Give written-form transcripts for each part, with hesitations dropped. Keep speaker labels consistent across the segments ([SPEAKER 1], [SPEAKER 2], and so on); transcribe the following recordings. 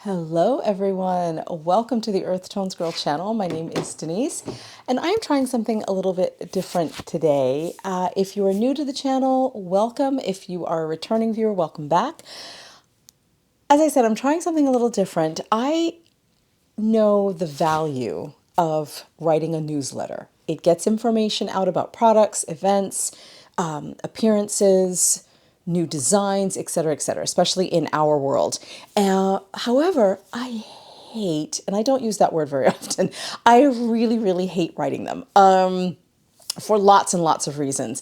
[SPEAKER 1] Hello everyone, welcome to the EarthtonesGirl Channel. My name is Denise and I'm trying something a little bit different today. If you are new to the channel, welcome. If you are a returning viewer, welcome back. As I said, I'm trying something a little different. I know the value of writing a newsletter. It gets information out about products, events, appearances, new designs, etc., especially in our world. However, I hate, and I don't use that word very often, I really hate writing them for lots and lots of reasons.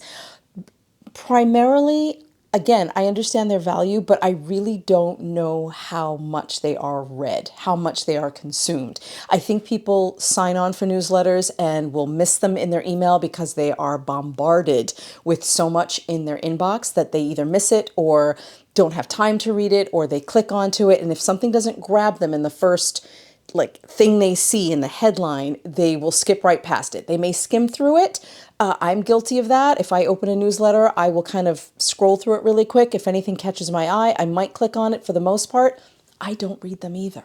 [SPEAKER 1] Primarily, again, I understand their value, but I really don't know how much they are read, how much they are consumed. I think people sign on for newsletters and will miss them in their email because they are bombarded with so much in their inbox that they either miss it or don't have time to read it, or they click onto it. And if something doesn't grab them in the first thing they see in the headline, they will skip right past it. They may skim through it. I'm guilty of that. If I open a newsletter, I will kind of scroll through it really quick. If anything catches my eye, I might click on it. For the most part, I don't read them either.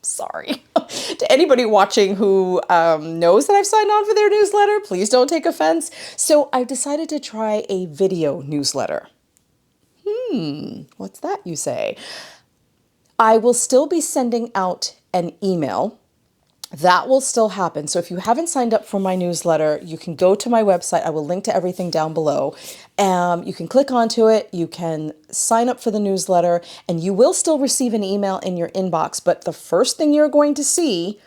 [SPEAKER 1] Sorry. To anybody watching who knows that I've signed on for their newsletter, please don't take offense. So I've decided to try a video newsletter. What's that, you say? I will still be sending out an email. That will still happen. So if you haven't signed up for my newsletter, you can go to my website. I will link to everything down below. You can click onto it. You can sign up for the newsletter and you will still receive an email in your inbox. But the first thing you're going to see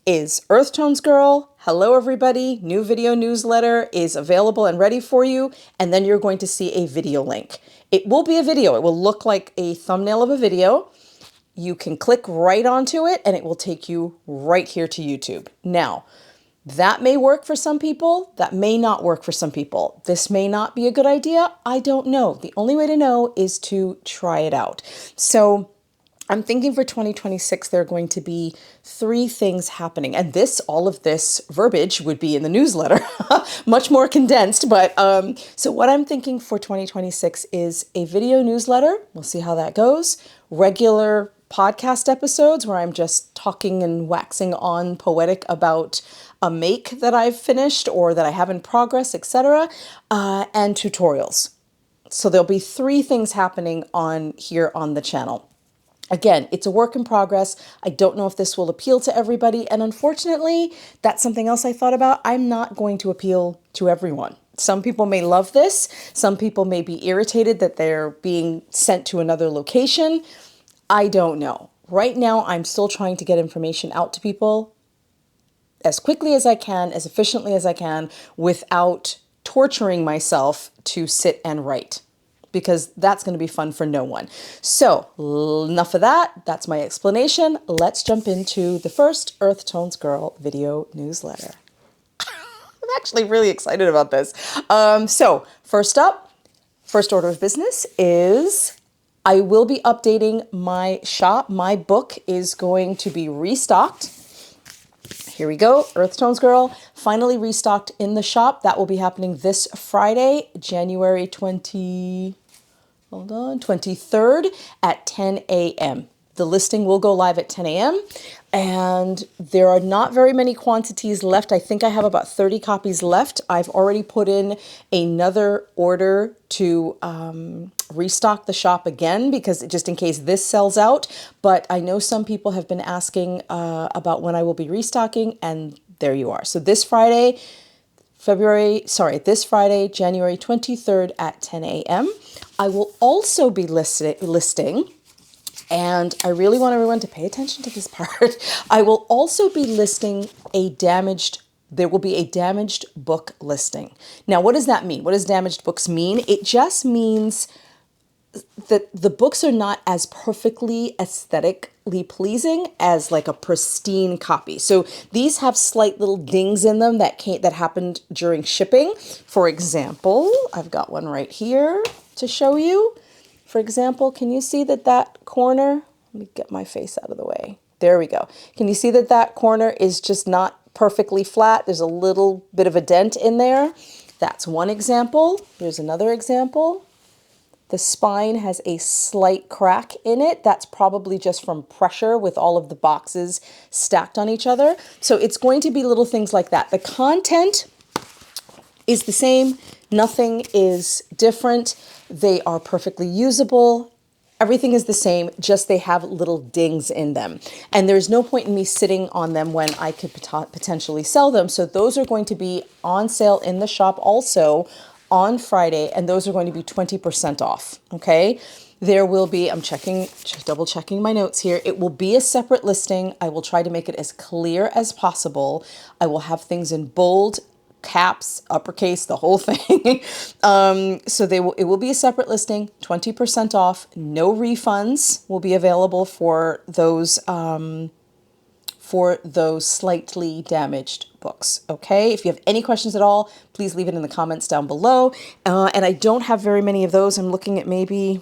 [SPEAKER 1] is EarthtonesGirl. Hello, everybody. New video newsletter is available and ready for you. And then you're going to see a video link. It will be a video. It will look like a thumbnail of a video. You can click right onto it and it will take you right here to YouTube. Now, that may work for some people. That may not work for some people. This may not be a good idea. I don't know. The only way to know is to try it out. So I'm thinking for 2026, there are going to be 3 things happening. And all of this verbiage would be in the newsletter, much more condensed. But so what I'm thinking for 2026 is a video newsletter. We'll see how that goes. Regular podcast episodes where I'm just talking and waxing on poetic about a make that I've finished or that I have in progress, etc., and tutorials. So there'll be 3 things happening on here on the channel. Again, it's a work in progress. I don't know if this will appeal to everybody. And unfortunately, that's something else I thought about. I'm not going to appeal to everyone. Some people may love this. Some people may be irritated that they're being sent to another location. I don't know. Right now, I'm still trying to get information out to people as quickly as I can, as efficiently as I can, without torturing myself to sit and write, because that's going to be fun for no one. So enough of that. That's my explanation. Let's jump into the first EarthtonesGirl video newsletter. I'm actually really excited about this. So first up, first order of business is I will be updating my shop. My book is going to be restocked. Here we go. EarthtonesGirl finally restocked in the shop. That will be happening this Friday, January 23rd at 10 a.m. The listing will go live at 10 a.m. and there are not very many quantities left. I think I have about 30 copies left. I've already put in another order to restock the shop again, because just in case this sells out. But I know some people have been asking about when I will be restocking, and there you are. So this Friday, January 23rd at 10 a.m. I will also be listing, and I really want everyone to pay attention to this part. I will also be listing there will be a damaged book listing. Now, what does that mean? What does damaged books mean? It just means that the books are not as perfectly aesthetically pleasing as like a pristine copy. So these have slight little dings in them that happened during shipping. For example, I've got one right here to show you. For example, can you see that corner? Let me get my face out of the way. There we go. Can you see that corner is just not perfectly flat? There's a little bit of a dent in there. That's one example. Here's another example. The spine has a slight crack in it. That's probably just from pressure with all of the boxes stacked on each other. So it's going to be little things like that. The content is the same. Nothing is different. They are perfectly usable. Everything is the same, just they have little dings in them. And there's no point in me sitting on them when I could potentially sell them. So those are going to be on sale in the shop also on Friday, and those are going to be 20% off, okay? There will be, I'm checking, just double checking my notes here. It will be a separate listing. I will try to make it as clear as possible. I will have things in bold, caps, uppercase, the whole thing. So it will be a separate listing, 20% off. No refunds will be available for those slightly damaged books. Okay. If you have any questions at all, please leave it in the comments down below. And I don't have very many of those. I'm looking at maybe,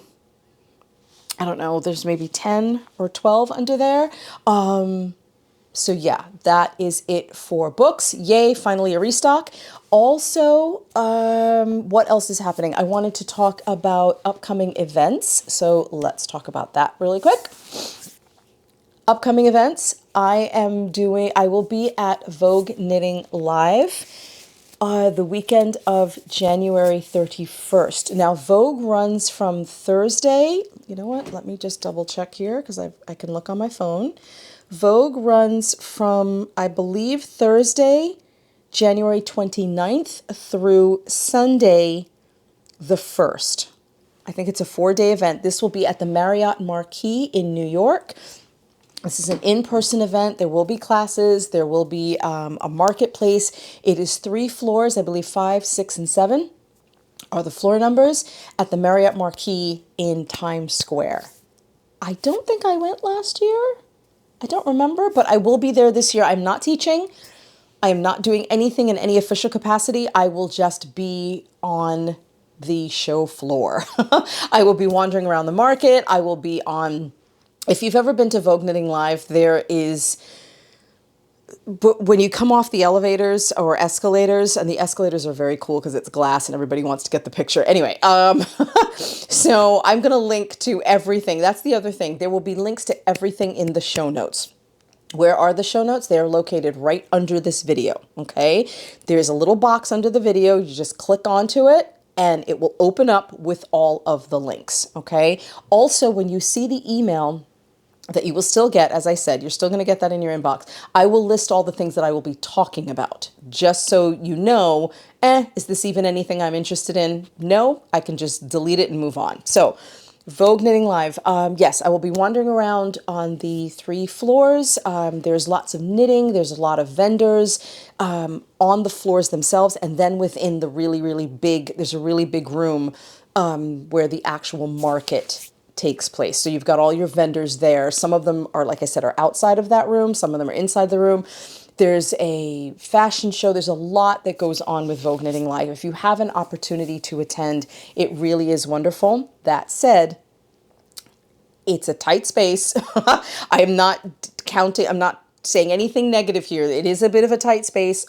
[SPEAKER 1] I don't know, there's maybe 10 or 12 under there. So yeah, that is it for books. Yay, finally a restock. Also, what else is happening? I wanted to talk about upcoming events. So let's talk about that really quick. Upcoming events, I will be at Vogue Knitting Live the weekend of January 31st. Now, Vogue runs from Thursday. You know what? Let me just double check here because I can look on my phone. Vogue runs from, I believe, Thursday, January 29th through Sunday, the 1st. I think it's a 4-day event. This will be at the Marriott Marquis in New York. This is an in-person event. There will be classes. There will be a marketplace. It is 3 floors, I believe 5, 6, and 7 are the floor numbers at the Marriott Marquis in Times Square. I don't think I went last year. I don't remember, but I will be there this year. I'm not teaching. I am not doing anything in any official capacity. I will just be on the show floor. I will be wandering around the market. I will be on, if you've ever been to Vogue Knitting Live, there is, but when you come off the elevators or escalators, and the escalators are very cool because it's glass and everybody wants to get the picture. Anyway, so I'm going to link to everything. That's the other thing. There will be links to everything in the show notes. Where are the show notes? They are located right under this video, okay? There's a little box under the video. You just click onto it and it will open up with all of the links, okay? Also, when you see the email that you will still get, as I said, you're still going to get that in your inbox. I will list all the things that I will be talking about, just so you know, is this even anything I'm interested in? No, I can just delete it and move on. So Vogue Knitting Live. Yes, I will be wandering around on the 3 floors. There's lots of knitting. There's a lot of vendors on the floors themselves. And then within the really, really big, there's a really big room where the actual market takes place. So you've got all your vendors there. Some of them are, like I said, are outside of that room. Some of them are inside the room. There's a fashion show. There's a lot that goes on with Vogue Knitting Live. If you have an opportunity to attend, it really is wonderful. That said, it's a tight space. I am not counting, I'm not saying anything negative here. It is a bit of a tight space.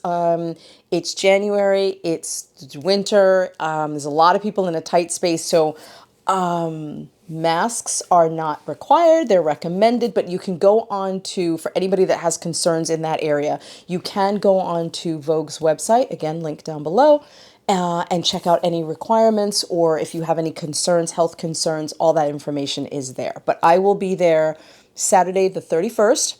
[SPEAKER 1] It's January, it's winter. There's a lot of people in a tight space. So masks are not required, they're recommended, but you can go on to, for anybody that has concerns in that area, you can go on to Vogue's website, again, link down below, and check out any requirements, or if you have any concerns, health concerns, all that information is there. But I will be there Saturday the 31st.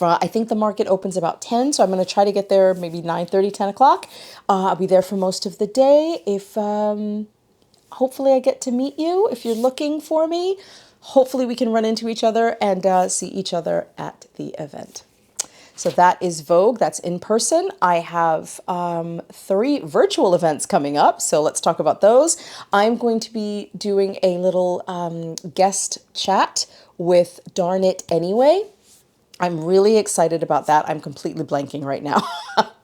[SPEAKER 1] I think the market opens about 10, so I'm going to try to get there maybe 9:30, 10 o'clock. I'll be there for most of the day. If hopefully I get to meet you. If you're looking for me, hopefully we can run into each other and see each other at the event. So that is Vogue. That's in person. I have 3 virtual events coming up. So let's talk about those. I'm going to be doing a little guest chat with Darn It Anyway. I'm really excited about that. I'm completely blanking right now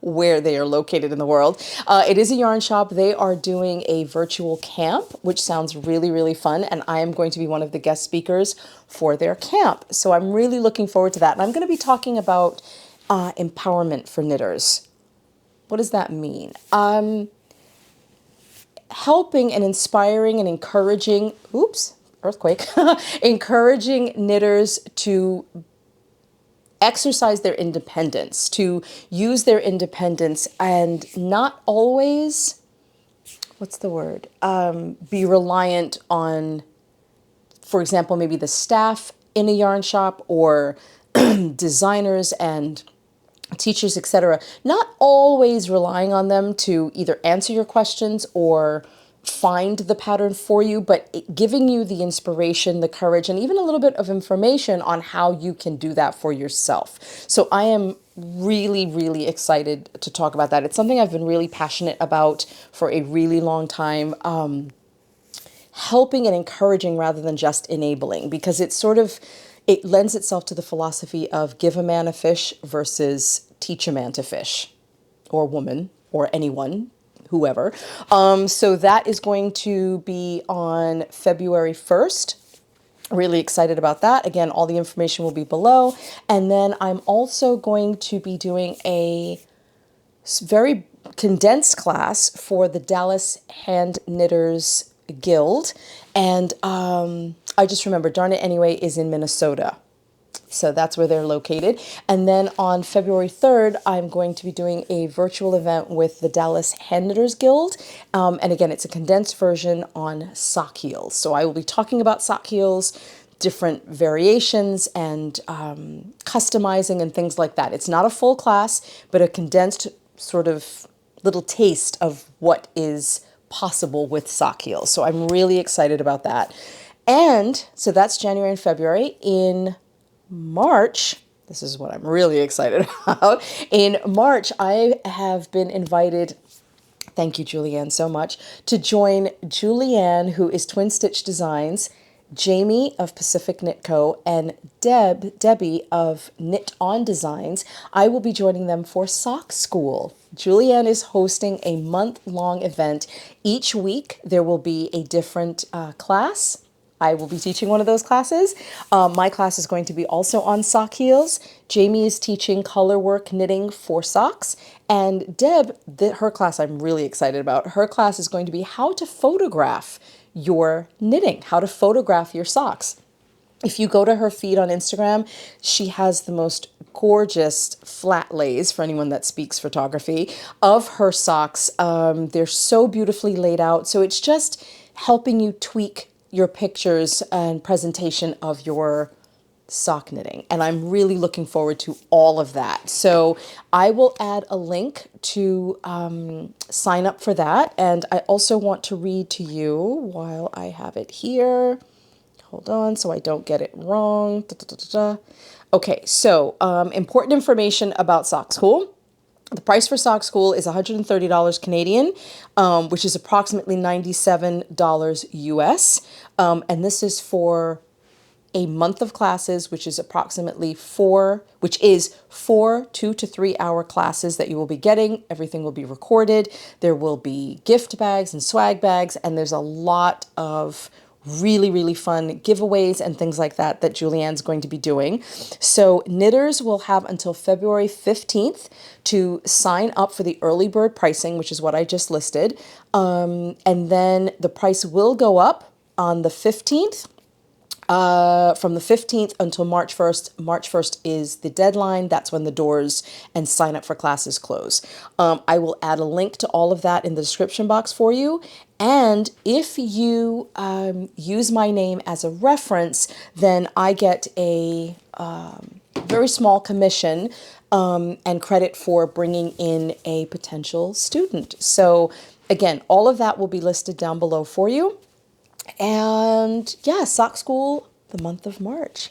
[SPEAKER 1] where they are located in the world. It is a yarn shop. They are doing a virtual camp, which sounds really, really fun. And I am going to be one of the guest speakers for their camp. So I'm really looking forward to that. And I'm going to be talking about empowerment for knitters. What does that mean? helping and inspiring and encouraging, oops, earthquake, encouraging knitters to exercise their independence, to use their independence and not always, what's the word, be reliant on, for example, maybe the staff in a yarn shop or designers and teachers, etc., not always relying on them to either answer your questions or find the pattern for you, but giving you the inspiration, the courage, and even a little bit of information on how you can do that for yourself. So I am really, really excited to talk about that. It's something I've been really passionate about for a really long time. Helping and encouraging rather than just enabling, because it lends itself to the philosophy of give a man a fish versus teach a man to fish, or woman, or anyone, whoever. So that is going to be on February 1st. Really excited about that. Again, all the information will be below. And then I'm also going to be doing a very condensed class for the Dallas Hand Knitters Guild. And I just remember, Darn It Anyway is in Minnesota. So that's where they're located. And then on February 3rd, I'm going to be doing a virtual event with the Dallas Hand Knitters Guild. And again, it's a condensed version on sock heels. So I will be talking about sock heels, different variations, and customizing and things like that. It's not a full class, but a condensed sort of little taste of what is possible with sock heels. So I'm really excited about that. And so that's January and February. In March, this is what I'm really excited about. In March, I have been invited, thank you, Julianne, so much, to join Julianne, who is Twin Stitch Designs, Jamie of Pacific Knit Co., and Debbie of Knit On Designs. I will be joining them for Sock School. Julianne is hosting a month-long event. Each week, there will be a different class. I will be teaching one of those classes. My class is going to be also on sock heels. Jamie is teaching color work knitting for socks. And Deb, her class I'm really excited about. Her class is going to be how to photograph your knitting, how to photograph your socks. If you go to her feed on Instagram, she has the most gorgeous flat lays, for anyone that speaks photography, of her socks. They're so beautifully laid out. So it's just helping you tweak your pictures and presentation of your sock knitting. And I'm really looking forward to all of that. So I will add a link to sign up for that. And I also want to read to you while I have it here. Hold on so I don't get it wrong. Okay, so important information about Sock School. The price for Sock School is $130 Canadian, which is approximately $97 US. And this is for a month of classes, which is approximately four 2 to 3 hour classes that you will be getting. Everything will be recorded. There will be gift bags and swag bags, and there's a lot of really, really fun giveaways and things like that that Julianne's going to be doing. So knitters will have until February 15th to sign up for the early bird pricing, which is what I just listed. And then the price will go up on the 15th. From the 15th until March 1st. March 1st is the deadline. That's when the doors and sign up for classes close. I will add a link to all of that in the description box for you. And if you use my name as a reference, then I get a very small commission and credit for bringing in a potential student. So again, all of that will be listed down below for you. And yeah, Sock School, the month of March.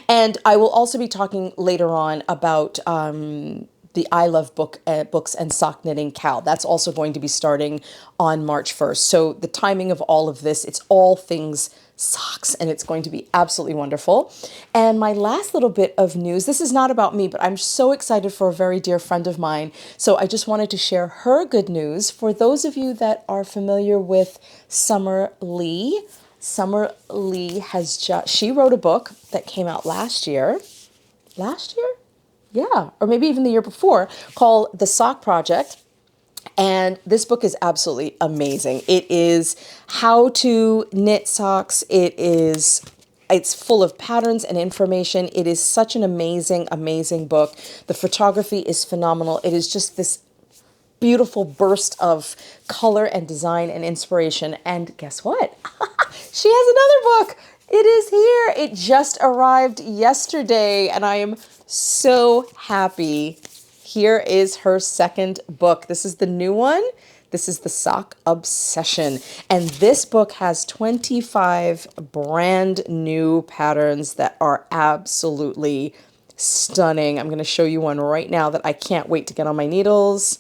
[SPEAKER 1] And I will also be talking later on about the I Love Books and Sock Knitting Cal. That's also going to be starting on March 1st. So the timing of all of this, it's all things socks, and it's going to be absolutely wonderful. And my last little bit of news, this is not about me, but I'm so excited for a very dear friend of mine. So I just wanted to share her good news. For those of you that are familiar with Summer Lee, Summer Lee she wrote a book that came out last year. Last year? Yeah, or maybe even the year before, called The Sock Project. And this book is absolutely amazing. It is how to knit socks. It's full of patterns and information. It is such an amazing, amazing book. The photography is phenomenal. It is just this beautiful burst of color and design and inspiration. And guess what? She has another book. It is here. It just arrived yesterday, and I am so happy. Here is her second book. This is the new one. This is the Sock Obsession. And this book has 25 brand new patterns that are absolutely stunning. I'm going to show you one right now that I can't wait to get on my needles,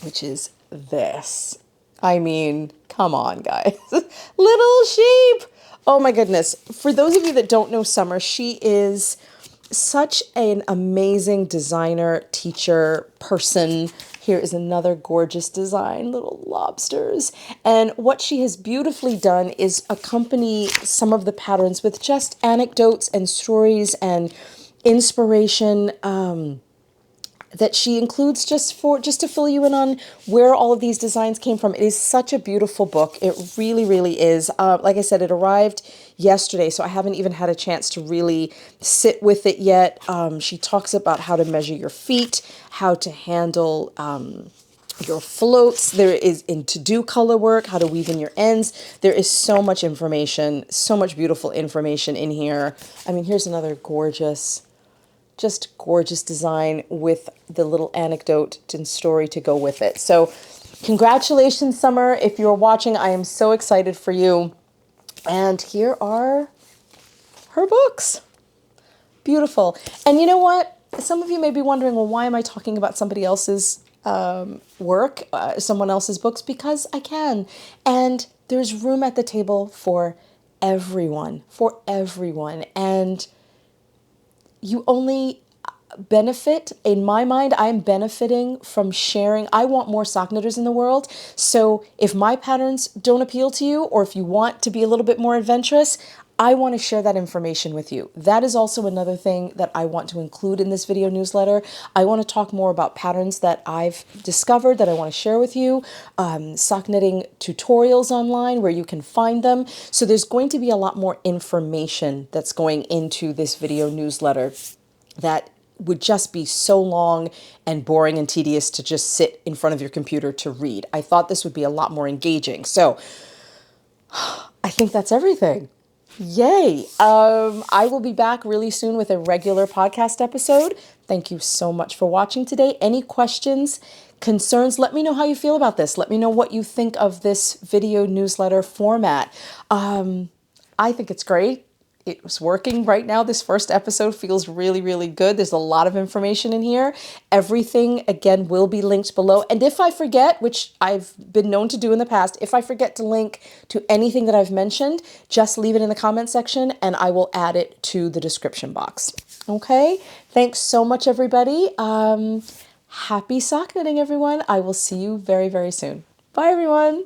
[SPEAKER 1] which is this. I mean, come on, guys. Little sheep. Oh my goodness. For those of you that don't know Summer, she is such an amazing designer, teacher, person. Here is another gorgeous design, little lobsters. And what she has beautifully done is accompany some of the patterns with just anecdotes and stories and inspiration, that she includes just to fill you in on where all of these designs came from. It is such a beautiful book. It really, really is. Like I said, it arrived yesterday, so I haven't even had a chance to really sit with it yet. She talks about how to measure your feet, how to handle your floats. There is in to-do color work, how to weave in your ends. There is so much information, so much beautiful information in here. I mean, here's another gorgeous, just gorgeous design with the little anecdote and story to go with it. So congratulations, Summer. If you're watching, I am so excited for you. And here are her books. Beautiful. And you know what? Some of you may be wondering, well, why am I talking about somebody else's work, someone else's books? Because I can. And there's room at the table for everyone, And you only benefit, in my mind, I'm benefiting from sharing. I want more sock knitters in the world. So if my patterns don't appeal to you, or if you want to be a little bit more adventurous, I want to share that information with you. That is also another thing that I want to include in this video newsletter. I want to talk more about patterns that I've discovered that I want to share with you, sock knitting tutorials online where you can find them. So there's going to be a lot more information that's going into this video newsletter that would just be so long and boring and tedious to just sit in front of your computer to read. I thought this would be a lot more engaging. So I think that's everything. Yay. I will be back really soon with a regular podcast episode. Thank you so much for watching today. Any questions, concerns, let me know how you feel about this. Let me know what you think of this video newsletter format. I think it's great. It was working right now. This first episode feels really, really good. There's a lot of information in here. Everything, again, will be linked below. And if I forget, which I've been known to do in the past, if I forget to link to anything that I've mentioned, just leave it in the comment section and I will add it to the description box. Okay? Thanks so much, everybody. Happy sock knitting, everyone. I will see you very, very soon. Bye, everyone.